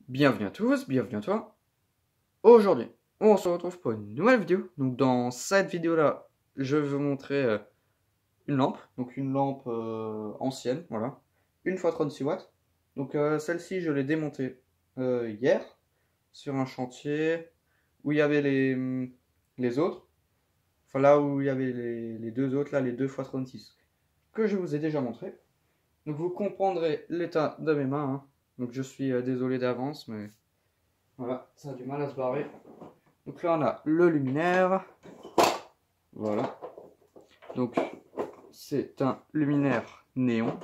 Bienvenue à tous, bienvenue à toi. Aujourd'hui, on se retrouve pour une nouvelle vidéo. Donc dans cette vidéo-là, je vais vous montrer une lampe. Donc une lampe ancienne, voilà. Une fois 36 watts. Donc celle-ci, je l'ai démontée hier sur un chantier où il y avait les autres. Enfin là où il y avait les deux autres, là les 2 fois 36 que je vous ai déjà montré. Donc vous comprendrez l'état de mes mains, hein. Donc je suis désolé d'avance, mais voilà, ça a du mal à se barrer. Donc là, on a le luminaire. Voilà. Donc, c'est un luminaire néon,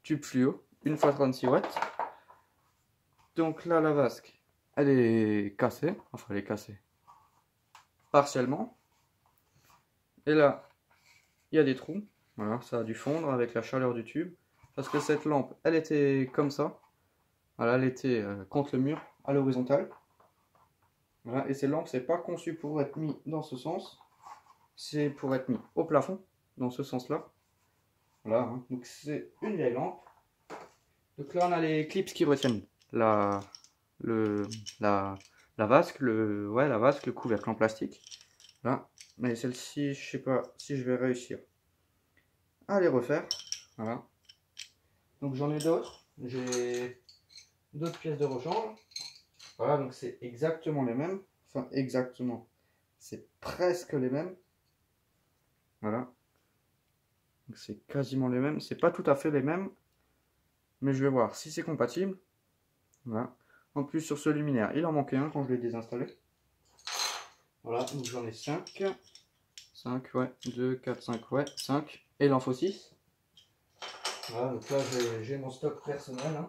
tube fluo, 1x36 watts. Donc là, la vasque, elle est cassée. Enfin, elle est cassée partiellement. Et là, il y a des trous. Voilà, ça a dû fondre avec la chaleur du tube. Parce que cette lampe, elle était comme ça. Voilà, elle était contre le mur, à l'horizontale. Voilà, et ces lampes, c'est pas conçu pour être mis dans ce sens. C'est pour être mis au plafond, dans ce sens-là. Voilà, hein. Donc c'est une vieille lampe. Donc là, on a les clips qui retiennent le, la, la vasque, la vasque, le couvercle en plastique. Là, mais celle-ci, je sais pas si je vais réussir à les refaire. Voilà. Donc j'en ai d'autres. J'ai d'autres pièces de rechange. Voilà, donc c'est exactement les mêmes. Enfin, exactement. C'est presque les mêmes. Voilà. Donc c'est quasiment les mêmes. C'est pas tout à fait les mêmes. Mais je vais voir si c'est compatible. Voilà. En plus, sur ce luminaire, il en manquait un quand je l'ai désinstallé. Voilà, donc j'en ai 5. 5, ouais. 2, 4, 5, ouais. 5. Et il en faut 6. Voilà, donc là, j'ai mon stock personnel, hein.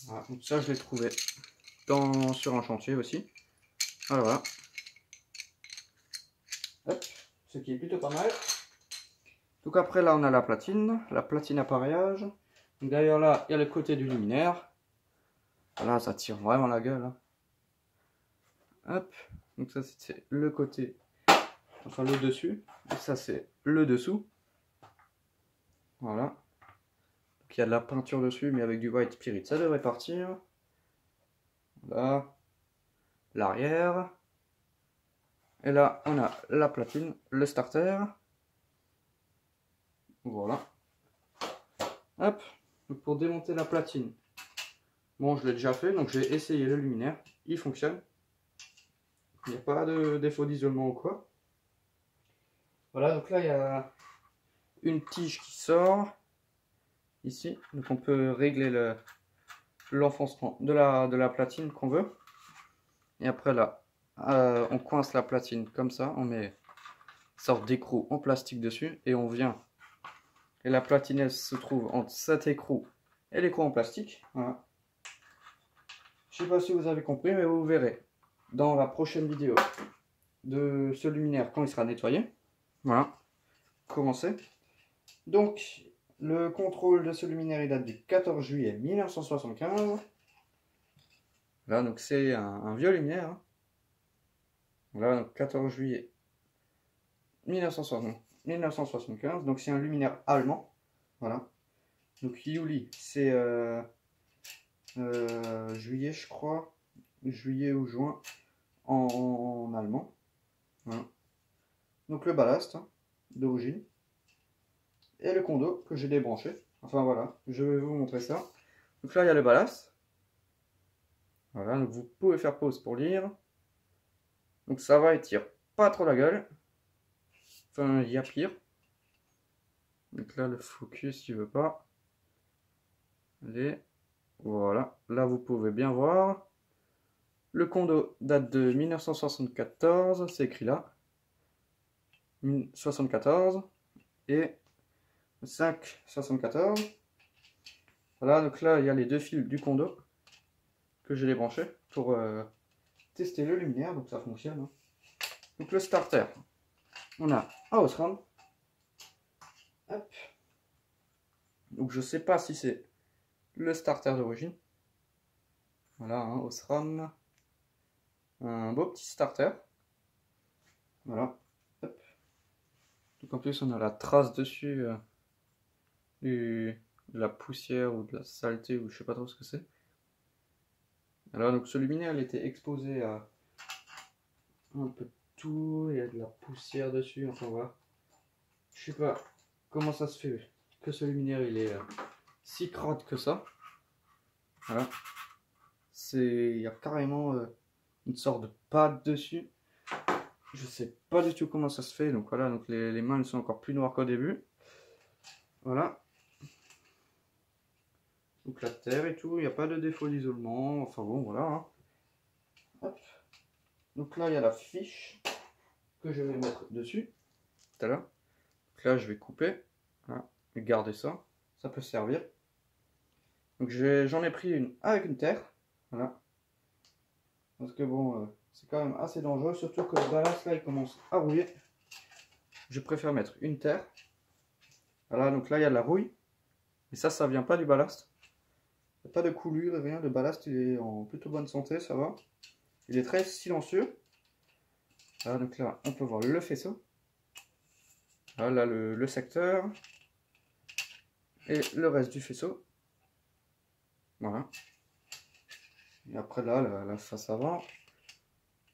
Voilà, donc ça, je l'ai trouvé sur un chantier aussi. Alors voilà. Hop, ce qui est plutôt pas mal. Donc après, là, on a la platine appareillage. Donc d'ailleurs, là, il y a le côté du luminaire. Voilà, ça tire vraiment la gueule, hein. Hop, donc ça, c'est le côté, enfin le dessus. Et ça, c'est le dessous. Voilà. Donc il y a de la peinture dessus, mais avec du white spirit, ça devrait partir. Voilà. L'arrière. Et là, on a la platine, le starter. Voilà. Hop. Donc pour démonter la platine, bon, je l'ai déjà fait, donc j'ai essayé le luminaire. Il fonctionne. Il n'y a pas de défaut d'isolement ou quoi. Voilà, donc là, il y a une tige qui sort. Ici. Donc on peut régler l'enfoncement de la platine qu'on veut. Et après là, on coince la platine comme ça, on met une sorte d'écrou en plastique dessus et on vient. Et la platine elle se trouve entre cet écrou et l'écrou en plastique. Voilà. Je sais pas si vous avez compris, mais vous verrez dans la prochaine vidéo de ce luminaire quand il sera nettoyé. Voilà, commencer. Donc, le contrôle de ce luminaire il date du 14 juillet 1975. Là, donc c'est un vieux luminaire, hein. Voilà, donc 14 juillet 1975. Donc c'est un luminaire allemand. Voilà. Donc Yuli, c'est juillet, je crois. Juillet ou juin en allemand. Voilà. Donc le ballast, hein, d'origine. Et le condo que j'ai débranché. Enfin voilà, je vais vous montrer ça. Donc là, il y a le ballast. Voilà, donc vous pouvez faire pause pour lire. Donc ça va, il tire pas trop la gueule. Enfin, il y a pire. Donc là, le focus, il veut pas. Allez, voilà. Là, vous pouvez bien voir. Le condo date de 1974, c'est écrit là. 74 et 5,74. Voilà, donc là, il y a les deux fils du condo que j'ai débranchés pour tester le luminaire, donc ça fonctionne, hein. Donc le starter, on a un Osram. Hop. Donc je sais pas si c'est le starter d'origine. Voilà, un Osram. Un beau petit starter. Voilà. Hop. Donc en plus on a la trace dessus de la poussière ou de la saleté ou je sais pas trop ce que c'est. Alors donc ce luminaire il était exposé à un peu de tout, il y a de la poussière dessus, enfin voilà. Je sais pas comment ça se fait que ce luminaire il est si crade que ça. Voilà. Il y a carrément une sorte de pâte dessus. Je sais pas du tout comment ça se fait. Donc voilà, donc les mains elles sont encore plus noires qu'au début. Voilà. Donc la terre et tout, il n'y a pas de défaut d'isolement. Enfin bon, voilà. Hein. Hop. Donc là, il y a la fiche que je vais mettre dessus. Tout à l'heure. Donc là, je vais couper. Voilà. Et garder ça. Ça peut servir. Donc j'en ai pris une avec une terre. Voilà. Parce que bon, c'est quand même assez dangereux. Surtout que le ballast là, il commence à rouiller. Je préfère mettre une terre. Voilà, donc là, il y a de la rouille. Mais ça vient pas du ballast. Il n'y a pas de coulure et rien. Le ballast, il est en plutôt bonne santé, ça va. Il est très silencieux. Voilà, donc là, on peut voir le faisceau. Voilà, le secteur. Et le reste du faisceau. Voilà. Et après là, la face avant.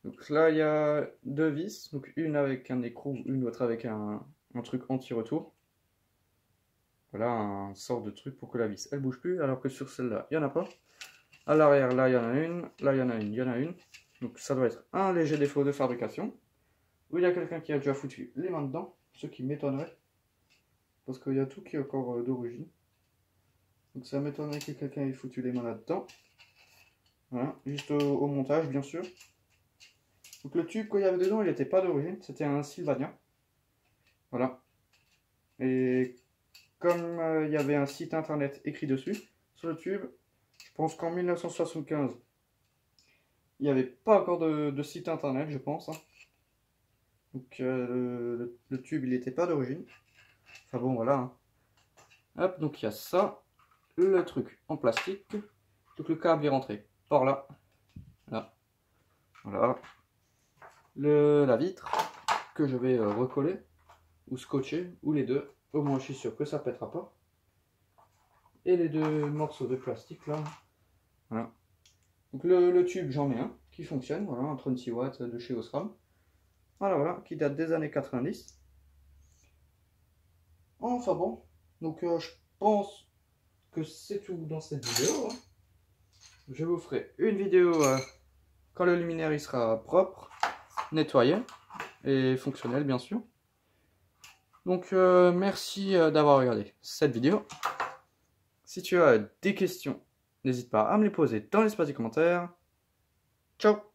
Donc là, il y a deux vis. Donc une avec un écrou, une autre avec un truc anti-retour. Voilà, un sort de truc pour que la vis, elle bouge plus. Alors que sur celle-là, il n'y en a pas. À l'arrière, là, il y en a une. Là, il y en a une, il y en a une. Donc ça doit être un léger défaut de fabrication. Ou il y a quelqu'un qui a déjà foutu les mains dedans. Ce qui m'étonnerait. Parce qu'il y a tout qui est encore d'origine. Donc ça m'étonnerait que quelqu'un ait foutu les mains là-dedans. Voilà, juste au montage bien sûr. Donc le tube qu'il y avait dedans il n'était pas d'origine, c'était un Sylvania. Voilà. Et comme il y avait un site internet écrit dessus, sur le tube, je pense qu'en 1975, il n'y avait pas encore de site internet je pense. Hein. Donc le tube il n'était pas d'origine. Enfin bon voilà. Hein. Hop, donc il y a ça, le truc en plastique. Donc le câble est rentré par là. Là. Voilà. La vitre que je vais recoller ou scotcher ou les deux. Au moins je suis sûr que ça pètera pas. Et les deux morceaux de plastique là. Voilà. Donc le tube j'en ai un qui fonctionne. Voilà, un 36 watts de chez Osram. Voilà, voilà, qui date des années 90. Enfin bon. Donc je pense que c'est tout dans cette vidéo. Hein. Je vous ferai une vidéo quand le luminaire il sera propre, nettoyé et fonctionnel bien sûr. Donc merci d'avoir regardé cette vidéo. Si tu as des questions, n'hésite pas à me les poser dans l'espace des commentaires. Ciao!